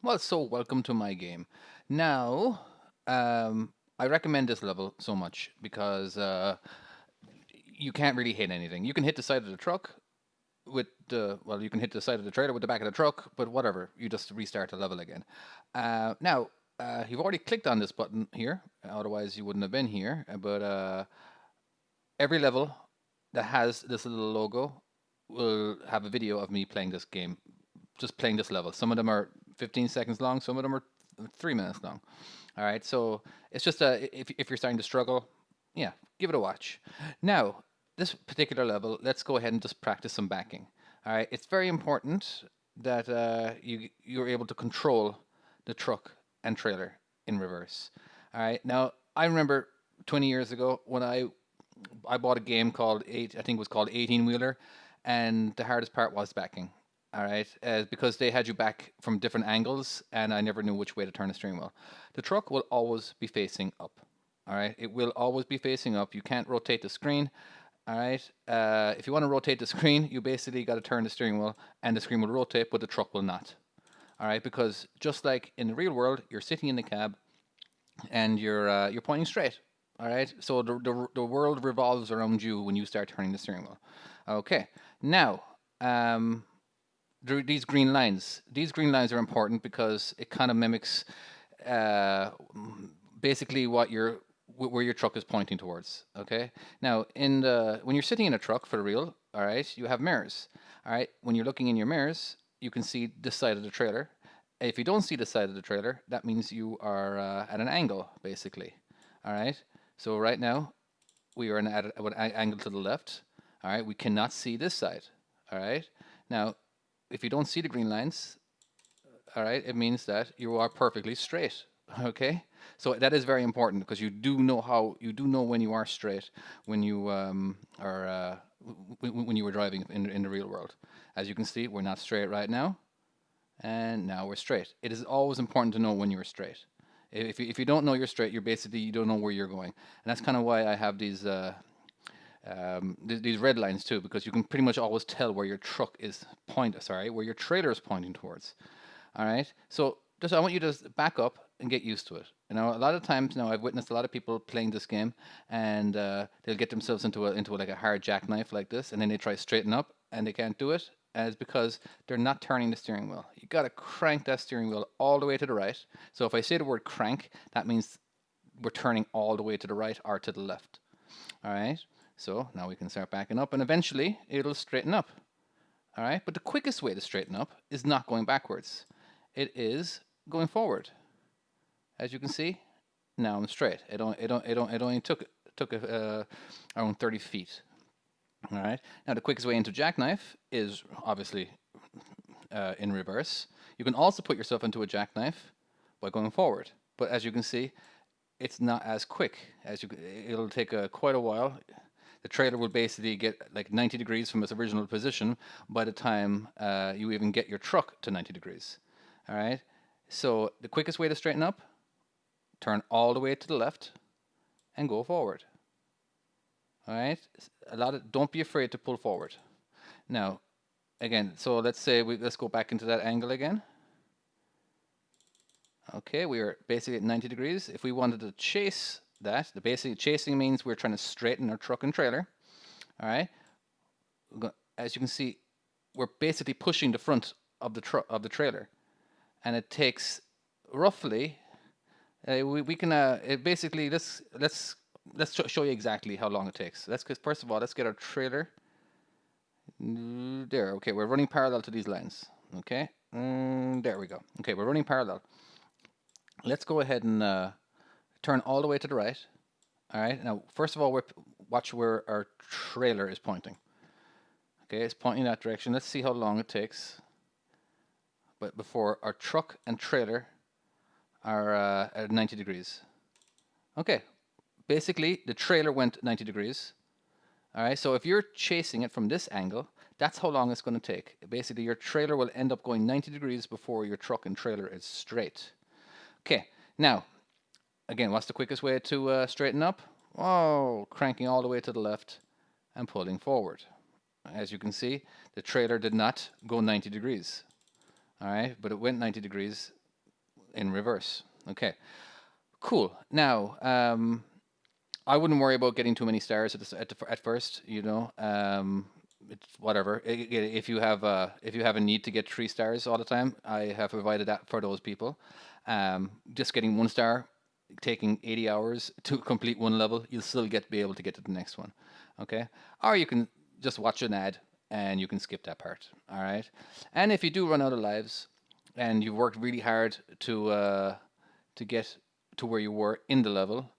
Well, so welcome to my game. Now, I recommend this level so much because you can't really hit anything. You can hit the side of the truck with well, you can hit the side of the trailer with the back of the truck, but whatever, you just restart the level again. Now, you've already clicked on this button here, otherwise you wouldn't have been here. But every level that has this little logo will have a video of me playing this game, just playing this level. Some of them are 15 seconds long, some of them are 3 minutes long. All right, so it's just if you're starting to struggle, yeah, give it a watch. Now, this particular level, let's go ahead and just practice some backing. All right, it's very important that you're able to control the truck and trailer in reverse. All right, now I remember 20 years ago when I bought a game called I think it was called 18 Wheeler, and the hardest part was backing. All right, because they had you back from different angles, and I never knew which way to turn the steering wheel. The truck will always be facing up. All right, it will always be facing up. You can't rotate the screen. All right, if you want to rotate the screen, you basically got to turn the steering wheel, and the screen will rotate, but the truck will not. All right, because just like in the real world, you're sitting in the cab and you're pointing straight. All right, so the world revolves around you when you start turning the steering wheel. Okay, now um, these green lines. These green lines are important because it kind of mimics uh, basically where your truck is pointing towards. Okay. Now, when you're sitting in a truck for real, all right, you have mirrors. All right. When you're looking in your mirrors, you can see this side of the trailer. If you don't see the side of the trailer, that means you are at an angle, basically. All right. So right now we are at an angle to the left. All right. We cannot see this side. All right. Now, if you don't see the green lines, all right, it means that you are perfectly straight. Okay, so that is very important because you do know when you are straight when you are when you were driving in the real world. As you can see, we're not straight right now, and now we're straight. It is always important to know when you're straight. If you don't know you're straight, you don't know where you're going, and that's kind of why I have these red lines too, because you can pretty much always tell where your truck is where your trailer is pointing towards. All right. So just I want you to back up and get used to it. You know, a lot of times now I've witnessed a lot of people playing this game, and they'll get themselves into like a hard jackknife like this, and then they try to straighten up and they can't do it. And it's because they're not turning the steering wheel. You got to crank that steering wheel all the way to the right. So if I say the word crank, that means we're turning all the way to the right or to the left. All right. So now we can start backing up, and eventually it'll straighten up. All right. But the quickest way to straighten up is not going backwards. It is going forward. As you can see, now I'm straight. It only took around 30 feet. All right. Now the quickest way into jackknife is obviously in reverse. You can also put yourself into a jackknife by going forward. But as you can see, it's not as quick as it'll take quite a while. The trailer will basically get like 90 degrees from its original position by the time you even get your truck to 90 degrees. All right. So the quickest way to straighten up, turn all the way to the left and go forward. All right. Don't be afraid to pull forward. Now, again, so let's go back into that angle again. Okay, we are basically at 90 degrees. If we wanted to chase that, the basic chasing means we're trying to straighten our truck and trailer. All right. As you can see, we're basically pushing the front of the trailer, and it takes roughly. We can basically let's show you exactly how long it takes. First of all, let's get our trailer there. Okay, we're running parallel to these lines. Okay, there we go. Okay, we're running parallel. Let's go ahead and turn all the way to the right. All right. Now, first of all, watch where our trailer is pointing. Okay, it's pointing that direction. Let's see how long it takes. But before our truck and trailer are at 90 degrees. Okay, basically the trailer went 90 degrees. All right, so if you're chasing it from this angle, that's how long it's going to take. Basically, your trailer will end up going 90 degrees before your truck and trailer is straight. Okay, now, again, what's the quickest way to straighten up? Oh, cranking all the way to the left and pulling forward. As you can see, the trailer did not go 90 degrees. All right, but it went 90 degrees in reverse. Okay, cool. Now, I wouldn't worry about getting too many stars at first. It's whatever. If you have a need to get 3 stars all the time, I have provided that for those people. Just getting 1 star, taking 80 hours to complete one level, you'll still be able to get to the next one. Okay, or you can just watch an ad and you can skip that part. All right, and if you do run out of lives and you've worked really hard to get to where you were in the level,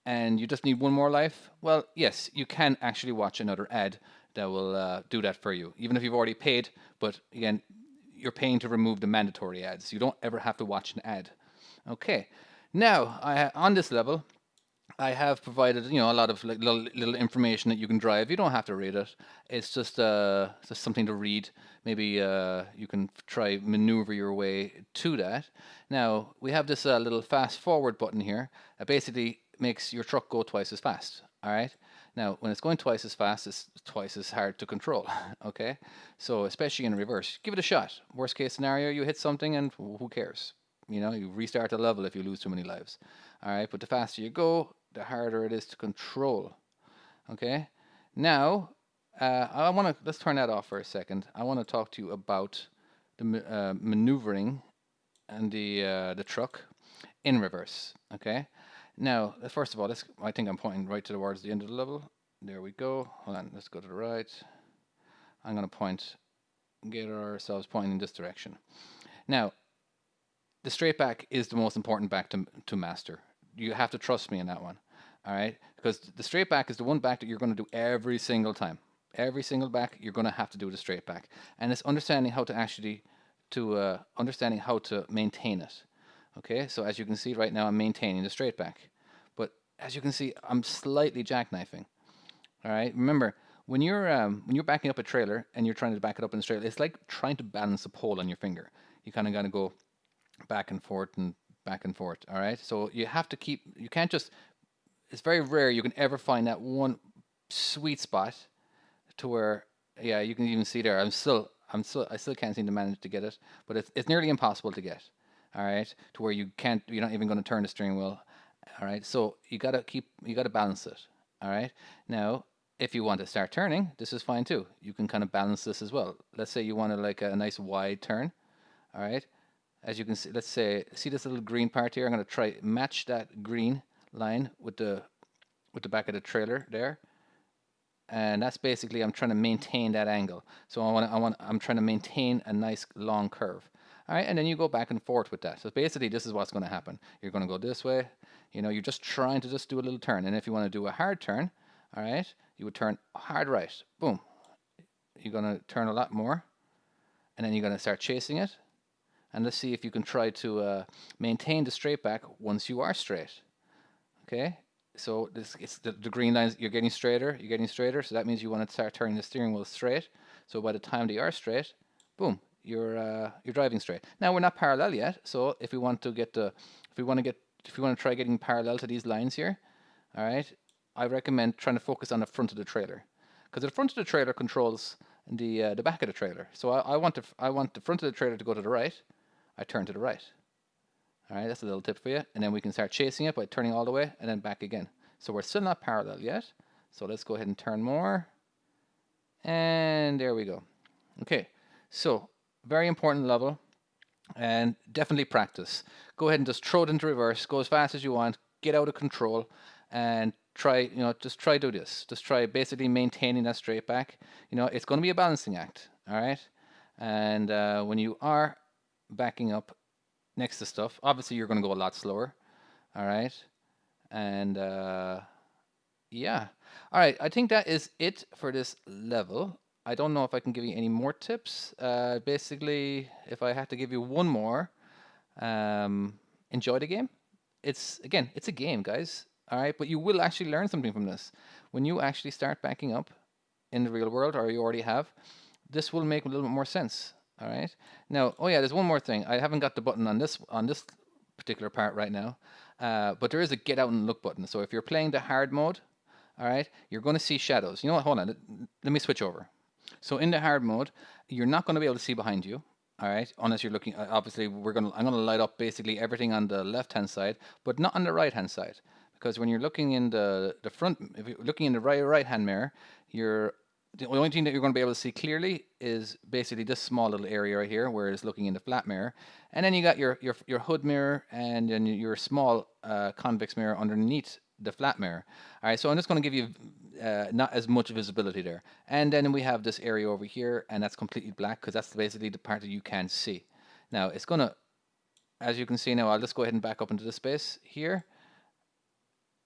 and you just need one more life, well, yes, you can actually watch another ad that will do that for you, even if you've already paid. But again, you're paying to remove the mandatory ads. You don't ever have to watch an ad. Okay. Now, on this level, I have provided, a lot of like little information that you can drive. You don't have to read it. It's just something to read. Maybe you can try maneuver your way to that. Now we have this little fast forward button here that basically makes your truck go twice as fast. All right. Now when it's going twice as fast, it's twice as hard to control. Okay. So especially in reverse, give it a shot. Worst case scenario, you hit something and who cares? You restart the level if you lose too many lives. All right, but the faster you go, the harder it is to control. Okay, now let's turn that off for a second. I want to talk to you about the maneuvering and the truck in reverse. Okay, now first of all, I think I'm pointing right towards the end of the level. There we go. Hold on, let's go to the right. I'm going to get ourselves pointing in this direction. Now, the straight back is the most important back to master. You have to trust me in that one. All right, because the straight back is the one back that you're going to do every single time. Every single back you're going to have to do the straight back, and it's understanding how to maintain it. Okay, so as you can see right now, I'm maintaining the straight back, but as you can see, I'm slightly jackknifing. All right, remember when you're backing up a trailer and you're trying to back it up in the straight, it's like trying to balance a pole on your finger. You kind of got to go back and forth and back and forth. All right, so you have to keep. You can't just. It's very rare you can ever find that one sweet spot to where, yeah, you can even see there. I still can't seem to manage to get it, but it's nearly impossible to get. All right, to where you're not even going to turn the steering wheel. All right, so you gotta balance it. All right, now if you want to start turning, this is fine too. You can kind of balance this as well. Let's say you want like a nice wide turn. All right, as you can see, let's say, see this little green part here? I'm going to try match that green line with the back of the trailer there, and that's basically I'm trying to maintain that angle. So I'm trying to maintain a nice long curve. All right, and then you go back and forth with that. So basically, this is what's going to happen. You're going to go this way. You're just trying to just do a little turn, and if you want to do a hard turn, all right, you would turn hard right. Boom. You're going to turn a lot more, and then you're going to start chasing it. And let's see if you can try to maintain the straight back once you are straight. Okay, so it's the green lines. You're getting straighter. So that means you want to start turning the steering wheel straight. So by the time they are straight, boom, you're driving straight. Now we're not parallel yet. So if we want to try getting parallel to these lines here, all right, I recommend trying to focus on the front of the trailer, because the front of the trailer controls the back of the trailer. So I want the front of the trailer to go to the right. I turn to the right. All right, that's a little tip for you. And then we can start chasing it by turning all the way and then back again. So we're still not parallel yet. So let's go ahead and turn more. And there we go. Okay, so very important level, and definitely practice. Go ahead and just throw it into reverse. Go as fast as you want. Get out of control and try, just try do this. Just try basically maintaining that straight back. It's going to be a balancing act. All right. And when you are backing up next to stuff, obviously you're going to go a lot slower. All right, and yeah, all right, I think that is it for this level. I don't know if I can give you any more tips. Basically, if I had to give you one more, enjoy the game. It's a game, guys. All right, but you will actually learn something from this when you actually start backing up in the real world, or you already have. This will make a little bit more sense. All right. Now, oh yeah, there's one more thing. I haven't got the button on this particular part right now, but there is a get out and look button. So if you're playing the hard mode, all right, you're going to see shadows. You know what? Hold on. Let me switch over. So in the hard mode, you're not going to be able to see behind you. All right, unless you're looking, obviously I'm gonna light up basically everything on the left-hand side, but not on the right-hand side, because when you're looking in the front, if you're looking in the right-hand mirror, you're the only thing that you're going to be able to see clearly is basically this small little area right here, where it's looking in the flat mirror, and then you got your hood mirror and then your small convex mirror underneath the flat mirror. All right, so I'm just going to give you not as much visibility there. And then we have this area over here, and that's completely black because that's basically the part that you can see. Now it's going to, as you can see now, I'll just go ahead and back up into the space here.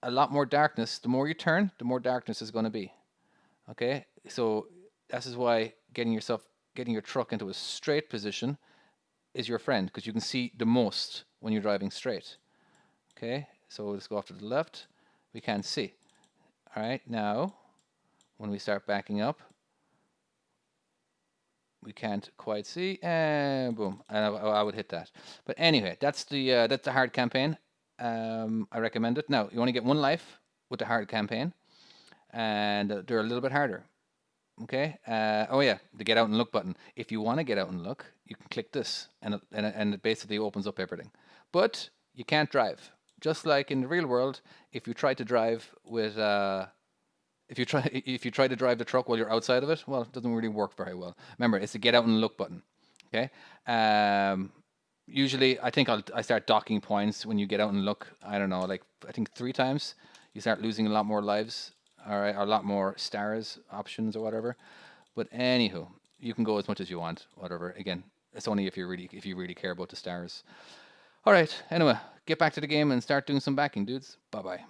A lot more darkness. The more you turn, the more darkness is going to be. Okay, so this is why getting your truck into a straight position is your friend, because you can see the most when you're driving straight. Okay, so let's go off to the left. We can't see. All right, now when we start backing up, we can't quite see, and boom, and I would hit that. But anyway, that's the hard campaign. I recommend it. Now you only get one life with the hard campaign, and they're a little bit harder. Okay. Oh yeah, the get out and look button. If you want to get out and look, you can click this, and it basically opens up everything. But you can't drive. Just like in the real world, if you try to drive with if you try to drive the truck while you're outside of it, well, it doesn't really work very well. Remember, it's the get out and look button. Okay. Usually, I think I start docking points when you get out and look. I don't know, like I think 3 times, you start losing a lot more lives. All right, or a lot more stars options or whatever. But anywho, you can go as much as you want, whatever. Again, it's only if you really care about the stars. All right. Anyway, get back to the game and start doing some backing, dudes. Bye bye.